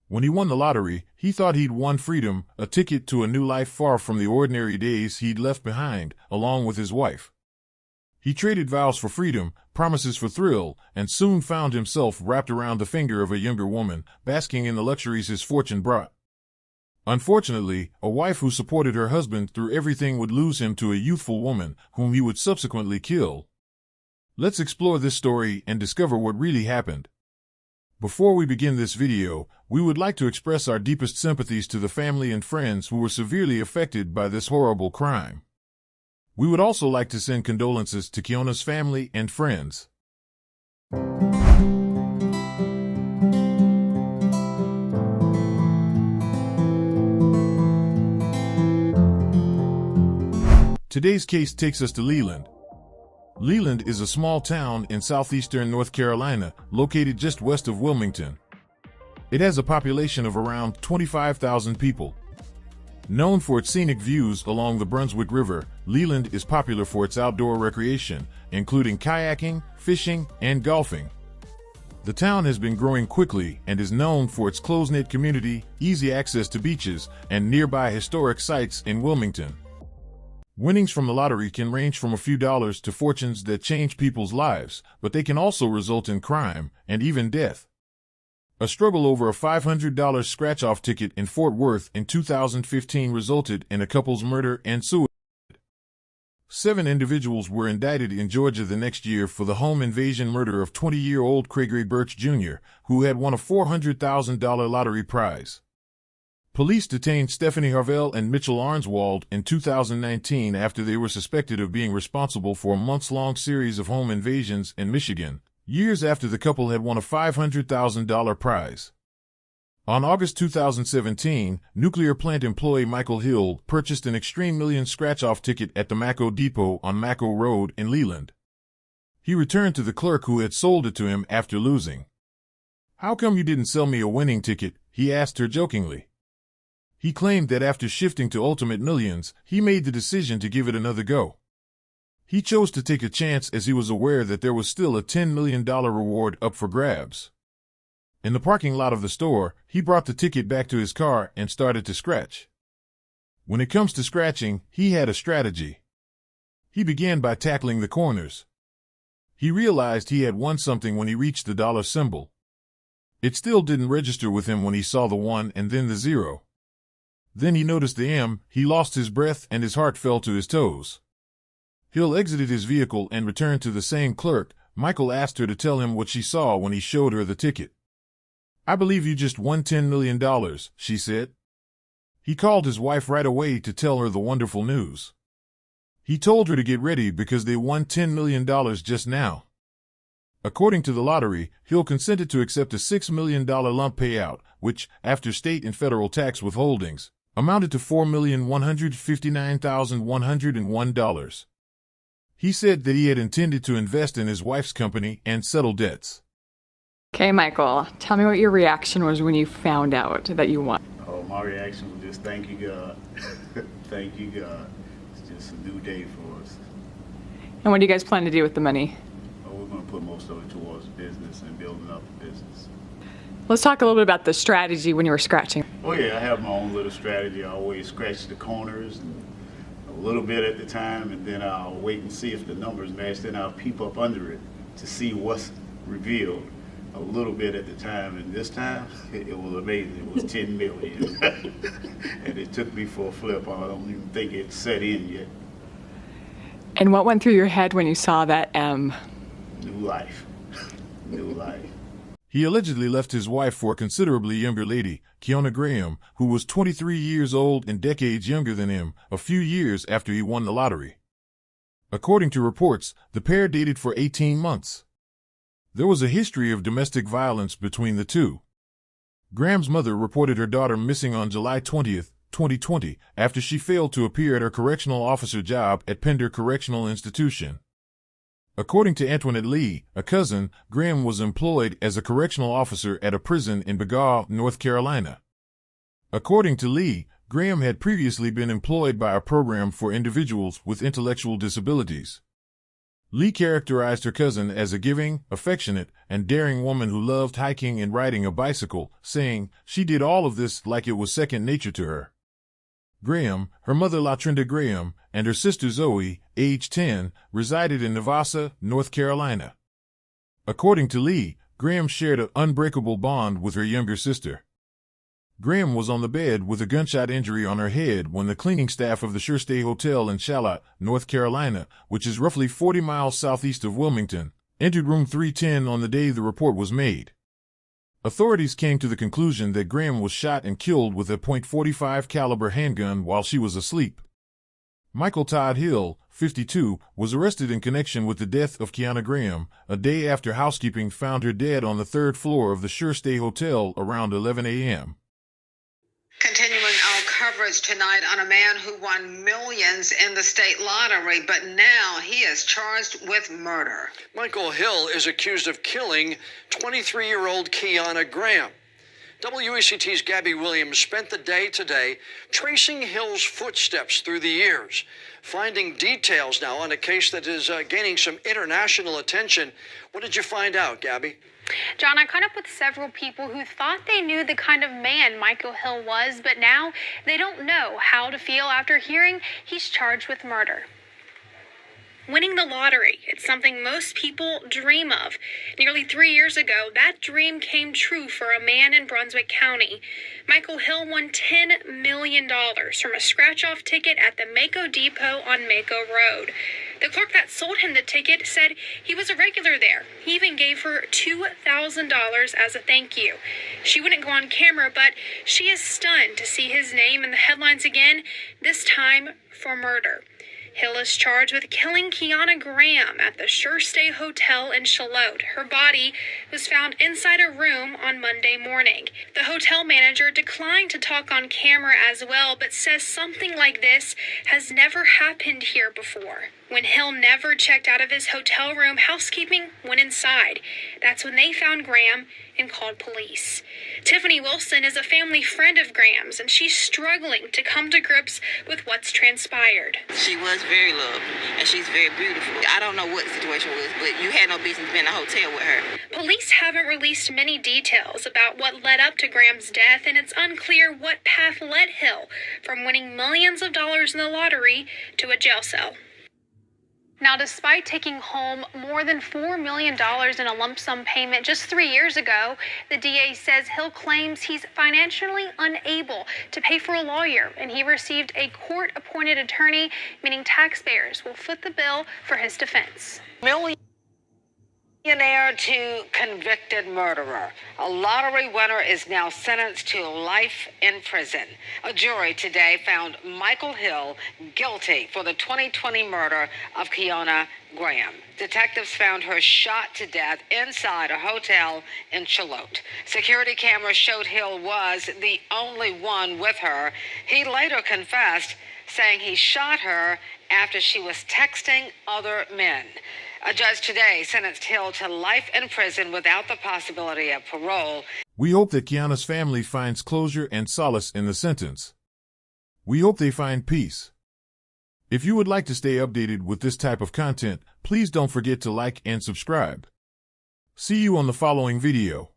When he won the lottery, he thought he'd won freedom, a ticket to a new life far from the ordinary days he'd left behind, along with his wife. He traded vows for freedom, promises for thrill, and soon found himself wrapped around the finger of a younger woman, basking in the luxuries his fortune brought. Unfortunately, a wife who supported her husband through everything would lose him to a youthful woman, whom he would subsequently kill. Let's explore this story and discover what really happened. Before we begin this video, we would like to express our deepest sympathies to the family and friends who were severely affected by this horrible crime. We would also like to send condolences to Keonna's family and friends. Today's case takes us to Leland. Leland is a small town in southeastern North Carolina, located just west of Wilmington. It has a population of around 25,000 people. Known for its scenic views along the Brunswick River, Leland is popular for its outdoor recreation, including kayaking, fishing, and golfing. The town has been growing quickly and is known for its close-knit community, easy access to beaches, and nearby historic sites in Wilmington. Winnings from the lottery can range from a few dollars to fortunes that change people's lives, but they can also result in crime and even death. A struggle over a $500 scratch-off ticket in Fort Worth in 2015 resulted in a couple's murder and suicide. 7 individuals were indicted in Georgia the next year for the home invasion murder of 20-year-old Craig Birch Jr., who had won a $400,000 lottery prize. Police detained Stephanie Harvell and Mitchell Arnswald in 2019 after they were suspected of being responsible for a months-long series of home invasions in Michigan, years after the couple had won a $500,000 prize. On August 2017, nuclear plant employee Michael Hill purchased an Extreme Millions scratch-off ticket at the Mako Depot on Mako Road in Leland. He returned to the clerk who had sold it to him after losing. "How come you didn't sell me a winning ticket?" he asked her jokingly. He claimed that after shifting to Ultimate Millions, he made the decision to give it another go. He chose to take a chance as he was aware that there was still a $10 million reward up for grabs. In the parking lot of the store, he brought the ticket back to his car and started to scratch. When it comes to scratching, he had a strategy. He began by tackling the corners. He realized he had won something when he reached the dollar symbol. It still didn't register with him when he saw the 1 and then the 0. Then he noticed the M, he lost his breath and his heart fell to his toes. Hill exited his vehicle and returned to the same clerk. Michael asked her to tell him what she saw when he showed her the ticket. "I believe you just won $10 million, she said. He called his wife right away to tell her the wonderful news. He told her to get ready because they won $10 million just now. According to the lottery, Hill consented to accept a $6 million lump payout, which, after state and federal tax withholdings, amounted to $4,159,101. He said that he had intended to invest in his wife's company and settle debts. Okay, Michael, tell me what your reaction was when you found out that you won. Oh, my reaction was just thank you, God. Thank you, God. It's just a new day for us. And what do you guys plan to do with the money? Oh, we're going to put most of it towards business and building up the business. Let's talk a little bit about the strategy when you were scratching. Oh yeah, I have my own little strategy. I always scratch the corners and a little bit at the time, and then I'll wait and see if the numbers match. Then I'll peep up under it to see what's revealed a little bit at the time. And this time, it was amazing. It was 10 million. And it took me for a flip. I don't even think it set in yet. And what went through your head when you saw that M? New life. New life. He allegedly left his wife for a considerably younger lady, Keonna Graham, who was 23 years old and decades younger than him, a few years after he won the lottery. According to reports, the pair dated for 18 months. There was a history of domestic violence between the two. Graham's mother reported her daughter missing on July 20, 2020, after she failed to appear at her correctional officer job at Pender Correctional Institution. According to Antoinette Lee, a cousin, Graham was employed as a correctional officer at a prison in Begaw, North Carolina. According to Lee, Graham had previously been employed by a program for individuals with intellectual disabilities. Lee characterized her cousin as a giving, affectionate, and daring woman who loved hiking and riding a bicycle, saying she did all of this like it was second nature to her. Graham, her mother Keonna Graham, and her sister Zoe, age 10, resided in Nevada, North Carolina. According to Lee, Graham shared an unbreakable bond with her younger sister. Graham was on the bed with a gunshot injury on her head when the cleaning staff of the Sure Stay Hotel in Charlotte, North Carolina, which is roughly 40 miles southeast of Wilmington, entered room 310 on the day the report was made. Authorities came to the conclusion that Graham was shot and killed with a .45 caliber handgun while she was asleep. Michael Todd Hill, 52, was arrested in connection with the death of Keonna Graham, a day after housekeeping found her dead on the third floor of the Sure Stay Hotel around 11 a.m. Continuing our coverage tonight on a man who won millions in the state lottery, but now he is charged with murder. Michael Hill is accused of killing 23-year-old Keonna Graham. WECT's Gabby Williams spent the day today tracing Hill's footsteps through the years, finding details now on a case that is gaining some international attention. What did you find out, Gabby? John, I caught up with several people who thought they knew the kind of man Michael Hill was, but now they don't know how to feel after hearing he's charged with murder. Winning the lottery, it's something most people dream of. Nearly 3 years ago, that dream came true for a man in Brunswick County. Michael Hill won $10 million from a scratch-off ticket at the Mako Depot on Mako Road. The clerk that sold him the ticket said he was a regular there. He even gave her $2,000 as a thank you. She wouldn't go on camera, but she is stunned to see his name in the headlines again, this time for murder. Hill is charged with killing Keonna Graham at the Sure Stay Hotel in Charlotte. Her body was found inside a room on Monday morning. The hotel manager declined to talk on camera as well, but says something like this has never happened here before. When Hill never checked out of his hotel room, housekeeping went inside. That's when they found Graham and called police. Tiffany Wilson is a family friend of Graham's, and she's struggling to come to grips with what's transpired. She was very lovely, and she's very beautiful. I don't know what the situation was, but you had no business being in a hotel with her. Police haven't released many details about what led up to Graham's death, and it's unclear what path led Hill from winning millions of dollars in the lottery to a jail cell. Now, despite taking home more than $4 million in a lump sum payment just 3 years ago, the DA says Hill claims he's financially unable to pay for a lawyer, and he received a court-appointed attorney, meaning taxpayers will foot the bill for his defense. Millionaire to convicted murderer. A lottery winner is now sentenced to life in prison. A jury today found Michael Hill guilty for the 2020 murder of Keonna Graham. Detectives found her shot to death inside a hotel in Charlotte. Security cameras showed Hill was the only one with her. He later confessed, saying he shot her after she was texting other men. A judge today sentenced Hill to life in prison without the possibility of parole. We hope that Keonna's family finds closure and solace in the sentence. We hope they find peace. If you would like to stay updated with this type of content, please don't forget to like and subscribe. See you on the following video.